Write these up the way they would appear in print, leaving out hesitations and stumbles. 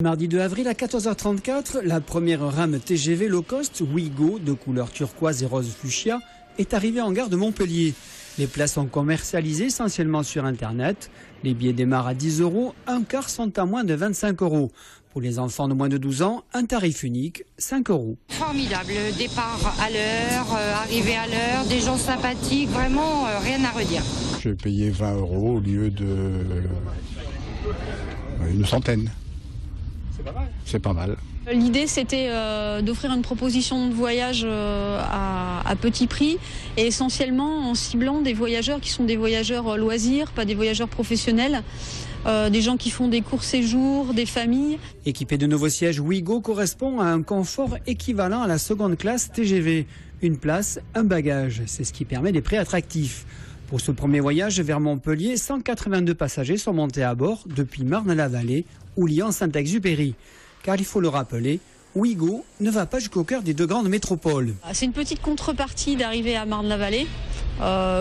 Mardi 2 avril à 14h34, la première rame TGV low cost Ouigo de couleur turquoise et rose fuchsia est arrivée en gare de Montpellier. Les places sont commercialisées essentiellement sur Internet. Les billets démarrent à 10 €, un quart sont à moins de 25 €. Pour les enfants de moins de 12 ans, un tarif unique, 5 €. Formidable, départ à l'heure, arrivée à l'heure, des gens sympathiques, vraiment rien à redire. Je vais payer 20 € au lieu de une centaine. C'est pas mal. L'idée, c'était d'offrir une proposition de voyage à petit prix et essentiellement en ciblant des voyageurs qui sont des voyageurs loisirs, pas des voyageurs professionnels, des gens qui font des courts séjours, des familles. Équipé de nouveaux sièges, Ouigo correspond à un confort équivalent à la seconde classe TGV. Une place, un bagage. C'est ce qui permet des prix attractifs. Pour ce premier voyage vers Montpellier, 182 passagers sont montés à bord depuis Marne-la-Vallée ou Lyon-Saint-Exupéry. Car il faut le rappeler, Ouigo ne va pas jusqu'au cœur des deux grandes métropoles. C'est une petite contrepartie d'arriver à Marne-la-Vallée,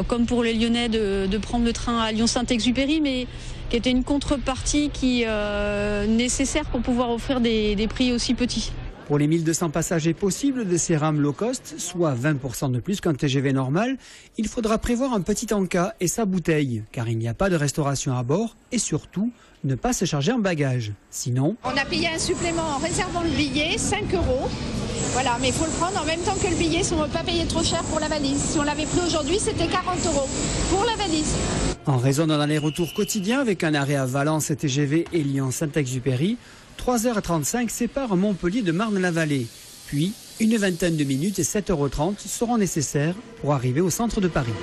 comme pour les Lyonnais de prendre le train à Lyon-Saint-Exupéry, mais qui était une contrepartie qui nécessaire pour pouvoir offrir des prix aussi petits. Pour les 1200 passagers possibles de ces rames low cost, soit 20% de plus qu'un TGV normal, il faudra prévoir un petit encas et sa bouteille, car il n'y a pas de restauration à bord et surtout, ne pas se charger en bagages. Sinon... On a payé un supplément en réservant le billet, 5 €. Voilà, mais il faut le prendre en même temps que le billet si on ne veut pas payer trop cher pour la valise. Si on l'avait pris aujourd'hui, c'était 40 € pour la valise. En raison d'un aller-retour quotidien avec un arrêt à Valence TGV et Lyon-Saint-Exupéry, 3h35 séparent Montpellier de Marne-la-Vallée. Puis, une vingtaine de minutes et 7,30 € seront nécessaires pour arriver au centre de Paris.